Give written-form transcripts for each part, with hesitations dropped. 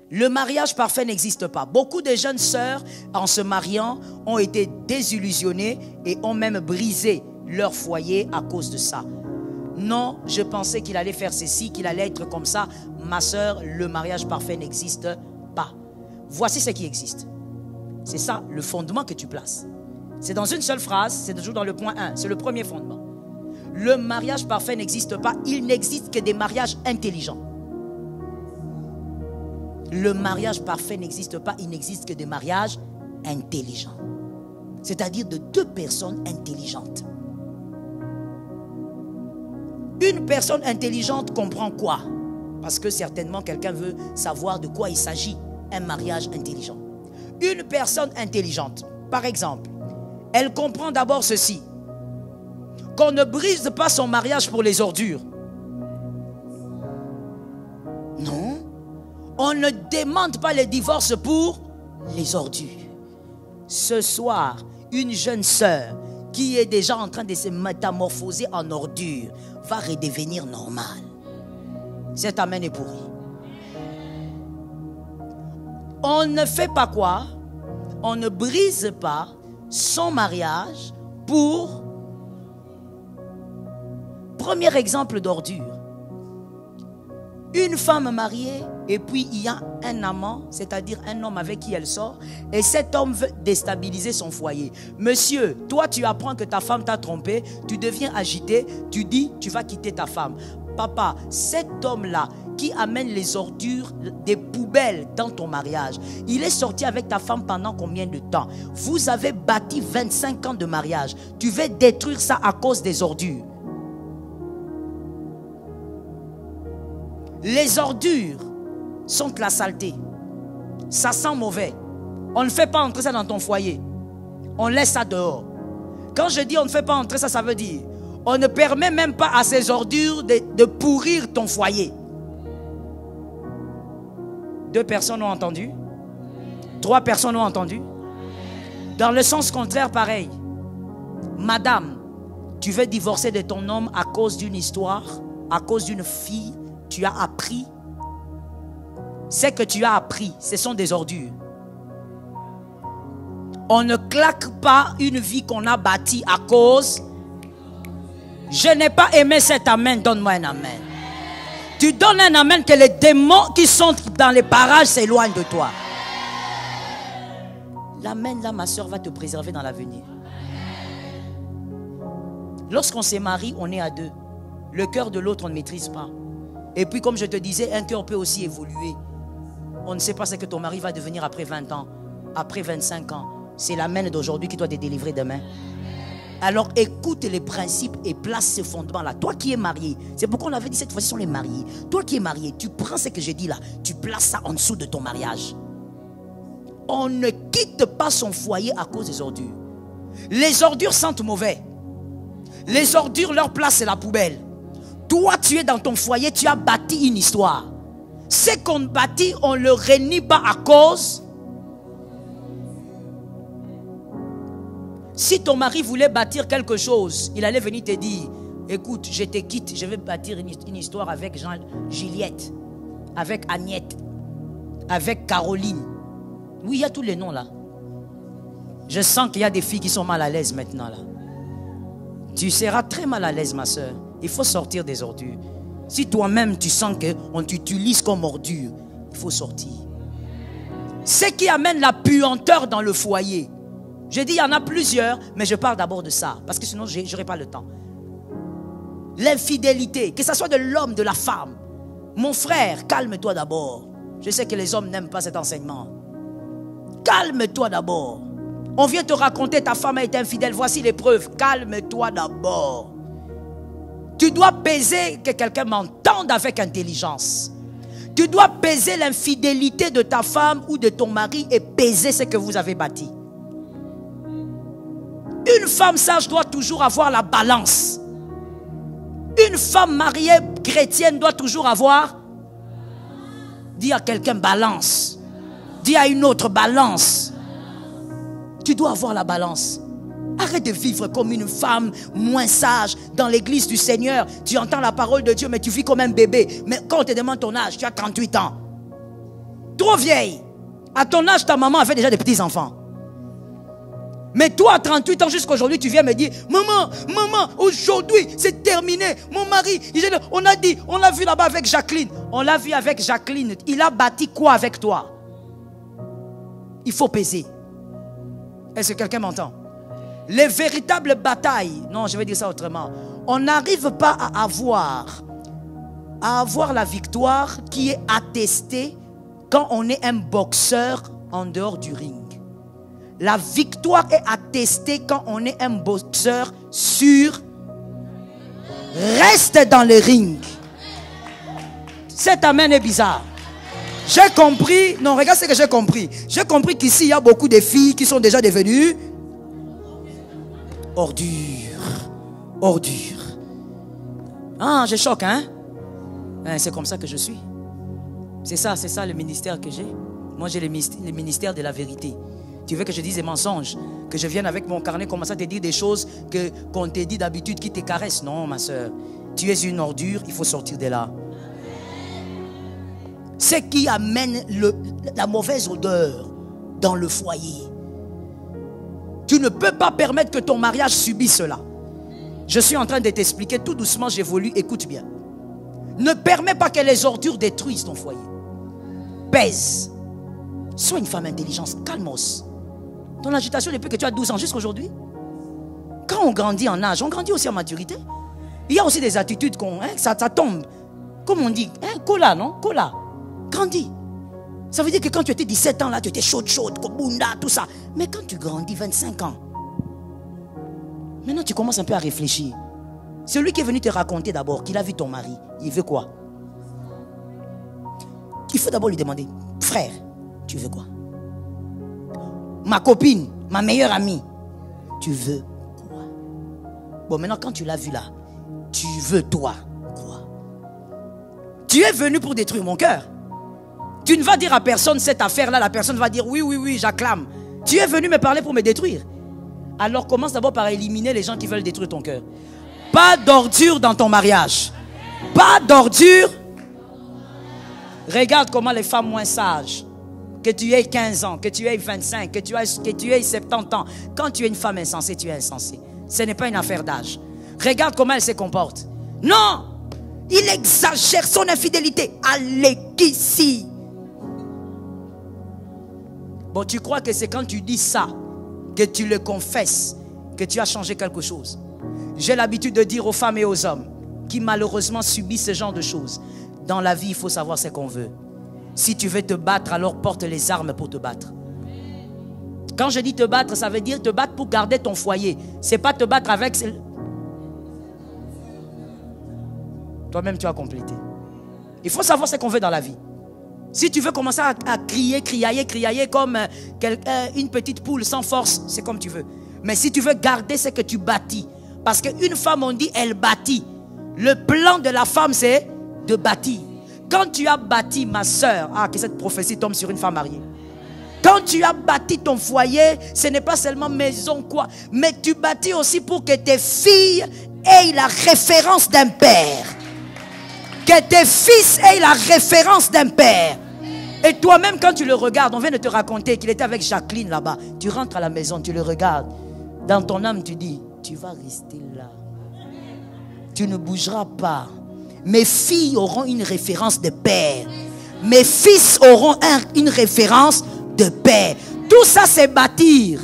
Le mariage parfait n'existe pas. Beaucoup de jeunes sœurs, en se mariant, ont été désillusionnées et ont même brisé leur foyer à cause de ça. Non, je pensais qu'il allait faire ceci, qu'il allait être comme ça. Ma sœur, le mariage parfait n'existe pas. Voici ce qui existe. C'est ça, le fondement que tu places. C'est dans une seule phrase, c'est toujours dans le point 1. C'est le premier fondement. Le mariage parfait n'existe pas. Il n'existe que des mariages intelligents. Le mariage parfait n'existe pas. Il n'existe que des mariages intelligents. C'est-à-dire de deux personnes intelligentes. Une personne intelligente comprend quoi? Parce que certainement quelqu'un veut savoir de quoi il s'agit. Un mariage intelligent. Une personne intelligente, par exemple, elle comprend d'abord ceci. Qu'on ne brise pas son mariage pour les ordures. Non. On ne demande pas le divorce pour les ordures. Ce soir, une jeune sœur qui est déjà en train de se métamorphoser en ordure va redevenir normale. Cet amen est pourri. On ne fait pas quoi? On ne brise pas son mariage pour... Premier exemple d'ordure. Une femme mariée et puis il y a un amant, c'est-à-dire un homme avec qui elle sort, et cet homme veut déstabiliser son foyer. Monsieur, toi tu apprends que ta femme t'a trompé, tu deviens agité, tu dis tu vas quitter ta femme. Papa, cet homme-là qui amène les ordures, des poubelles dans ton mariage, il est sorti avec ta femme pendant combien de temps? Vous avez bâti 25 ans de mariage. Tu veux détruire ça à cause des ordures. Les ordures sont la saleté. Ça sent mauvais. On ne fait pas entrer ça dans ton foyer. On laisse ça dehors. Quand je dis on ne fait pas entrer ça, ça veut dire on ne permet même pas à ces ordures de pourrir ton foyer. 2 personnes ont entendu. 3 personnes ont entendu. Dans le sens contraire, pareil. Madame, tu veux divorcer de ton homme à cause d'une histoire, à cause d'une fille. Tu as appris. Ce que tu as appris, ce sont des ordures. On ne claque pas une vie qu'on a bâtie à cause. Je n'ai pas aimé cet amen, donne-moi un amen. Tu donnes un amen que les démons qui sont dans les parages s'éloignent de toi. L'amen là, ma soeur, va te préserver dans l'avenir. Lorsqu'on se marie, on est à 2. Le cœur de l'autre, on ne maîtrise pas. Et puis comme je te disais, un cœur peut aussi évoluer. On ne sait pas ce que ton mari va devenir après 20 ans, après 25 ans. C'est l'amen d'aujourd'hui qui doit te délivrer demain. Alors écoute les principes et place ce fondement-là. Toi qui es marié, c'est pourquoi on avait dit cette fois-ci sont les mariés. Toi qui es marié, tu prends ce que je dis là, tu places ça en dessous de ton mariage. On ne quitte pas son foyer à cause des ordures. Les ordures sentent mauvais. Les ordures, leur place c'est la poubelle. Toi tu es dans ton foyer, tu as bâti une histoire. Ce qu'on bâtit, on ne le renie pas à cause. Si ton mari voulait bâtir quelque chose, il allait venir te dire, écoute, je te quitte, je vais bâtir une histoire avec Juliette, avec Agnette, avec Caroline. Oui, il y a tous les noms là. Je sens qu'il y a des filles qui sont mal à l'aise maintenant là. Tu seras très mal à l'aise, ma soeur. Il faut sortir des ordures. Si toi-même tu sens qu'on t'utilise comme ordure, il faut sortir. Ce qui amène la puanteur dans le foyer. Je dis il y en a plusieurs, mais je parle d'abord de ça, parce que sinon je n'aurai pas le temps. L'infidélité, que ce soit de l'homme, de la femme. Mon frère, calme-toi d'abord. Je sais que les hommes n'aiment pas cet enseignement. Calme-toi d'abord. On vient te raconter ta femme a été infidèle, voici les preuves. Calme-toi d'abord. Tu dois peser que quelqu'un m'entende avec intelligence. Tu dois peser l'infidélité de ta femme ou de ton mari et peser ce que vous avez bâti. Une femme sage doit toujours avoir la balance. Une femme mariée chrétienne doit toujours avoir. Dis à quelqu'un balance. Dis à une autre balance. Tu dois avoir la balance. Arrête de vivre comme une femme moins sage dans l'église du Seigneur. Tu entends la parole de Dieu mais tu vis comme un bébé. Mais quand on te demande ton âge, tu as 38 ans. Trop vieille. À ton âge, ta maman avait déjà des petits-enfants. Mais toi, à 38 ans, jusqu'à aujourd'hui, tu viens me dire, maman, aujourd'hui, c'est terminé. Mon mari, on a dit, on l'a vu là-bas avec Jacqueline. On l'a vu avec Jacqueline. Il a bâti quoi avec toi? Il faut peser. Est-ce que quelqu'un m'entend? Les véritables batailles, non, je vais dire ça autrement. On n'arrive pas à avoir la victoire qui est attestée quand on est un boxeur en dehors du ring. La victoire est attestée quand on est un boxeur sûr. Reste dans le ring. Cet amen est bizarre. J'ai compris. Non, regarde ce que j'ai compris. J'ai compris qu'ici, il y a beaucoup de filles qui sont déjà devenues ordures. Ah, je choque, hein? C'est comme ça que je suis. C'est ça le ministère que j'ai. Moi, j'ai le ministère de la vérité. Tu veux que je dise des mensonges? Que je vienne avec mon carnet commencer à te dire des choses qu'on te dit d'habitude qui te caressent? Non, ma soeur. Tu es une ordure, il faut sortir de là. Ce qui amène la mauvaise odeur dans le foyer. Tu ne peux pas permettre que ton mariage subisse cela. Je suis en train de t'expliquer tout doucement, j'évolue, écoute bien. Ne permets pas que les ordures détruisent ton foyer. Pèse. Sois une femme intelligente, calmos. Ton agitation depuis que tu as 12 ans jusqu'à aujourd'hui. Quand on grandit en âge, on grandit aussi en maturité. Il y a aussi des attitudes, ça tombe. Comme on dit, cola, non? Cola. Grandis. Ça veut dire que quand tu étais 17 ans, là, tu étais chaude, Kobunda, tout ça. Mais quand tu grandis 25 ans, maintenant tu commences un peu à réfléchir. Celui qui est venu te raconter d'abord qu'il a vu ton mari, il veut quoi? Il faut d'abord lui demander, frère, tu veux quoi? Ma copine, ma meilleure amie, tu veux quoi? Bon, maintenant quand tu l'as vu là, tu veux toi quoi? Tu es venu pour détruire mon cœur. Tu ne vas dire à personne cette affaire-là, la personne va dire oui, j'acclame. Tu es venu me parler pour me détruire. Alors commence d'abord par éliminer les gens qui veulent détruire ton cœur. Pas d'ordure dans ton mariage. Pas d'ordure. Regarde comment les femmes moins sages, que tu aies 15 ans, que tu aies 25, que tu aies 70 ans, quand tu es une femme insensée, tu es insensée. Ce n'est pas une affaire d'âge. Regarde comment elle se comporte. Non, il exagère son infidélité. Allez, qu'ici. Bon, tu crois que c'est quand tu dis ça, que tu le confesses, que tu as changé quelque chose. J'ai l'habitude de dire aux femmes et aux hommes qui malheureusement subissent ce genre de choses. Dans la vie, il faut savoir ce qu'on veut. Si tu veux te battre, alors porte les armes pour te battre. Quand je dis te battre, ça veut dire te battre pour garder ton foyer. C'est pas te battre avec... Toi-même, tu as complété. Il faut savoir ce qu'on veut dans la vie. Si tu veux commencer à criailler comme une petite poule sans force, c'est comme tu veux. Mais si tu veux garder ce que tu bâtis, parce qu'une femme, on dit, elle bâtit. Le plan de la femme, c'est de bâtir. Quand tu as bâti, ma soeur, que cette prophétie tombe sur une femme mariée. Quand tu as bâti ton foyer, ce n'est pas seulement maison, quoi. Mais tu bâtis aussi pour que tes filles aient la référence d'un père. Que tes fils aient la référence d'un père. Et toi-même, quand tu le regardes, on vient de te raconter qu'il était avec Jacqueline là-bas. Tu rentres à la maison, tu le regardes. Dans ton âme, tu dis, tu vas rester là. Tu ne bougeras pas. Mes filles auront une référence de père. Mes fils auront une référence de père. Tout ça, c'est bâtir.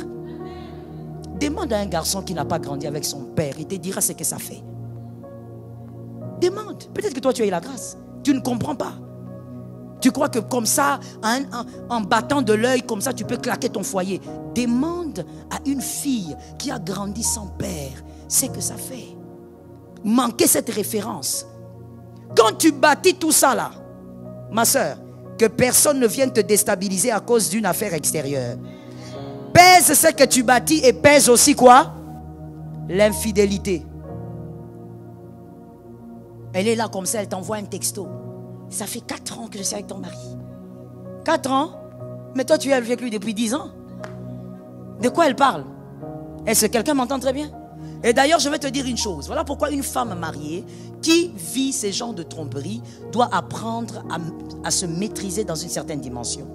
Demande à un garçon qui n'a pas grandi avec son père. Il te dira ce que ça fait. Demande. Peut-être que toi, tu as eu la grâce. Tu ne comprends pas. Tu crois que comme ça, en battant de l'œil, comme ça, tu peux claquer ton foyer. Demande à une fille qui a grandi sans père ce que ça fait. Manquer cette référence. Quand tu bâtis tout ça là, ma soeur, que personne ne vienne te déstabiliser à cause d'une affaire extérieure. Pèse ce que tu bâtis et pèse aussi quoi? L'infidélité. Elle est là comme ça, elle t'envoie un texto. Ça fait 4 ans que je suis avec ton mari. 4 ans? Mais toi tu es avec lui depuis 10 ans. De quoi elle parle? Est-ce que quelqu'un m'entend très bien? Et d'ailleurs, je vais te dire une chose. Voilà pourquoi une femme mariée qui vit ces genres de tromperie doit apprendre à se maîtriser dans une certaine dimension.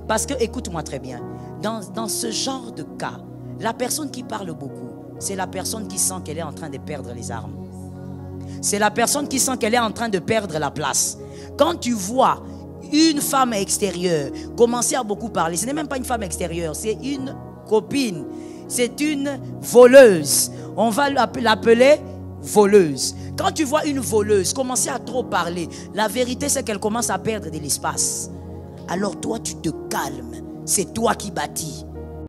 Parce que, écoute-moi très bien, dans ce genre de cas, la personne qui parle beaucoup, c'est la personne qui sent qu'elle est en train de perdre les armes. C'est la personne qui sent qu'elle est en train de perdre la place. Quand tu vois une femme extérieure commencer à beaucoup parler, ce n'est même pas une femme extérieure, c'est une copine, c'est une voleuse. On va l'appeler voleuse. Quand tu vois une voleuse commencer à trop parler, la vérité c'est qu'elle commence à perdre de l'espace. Alors toi tu te calmes, c'est toi qui bâtis.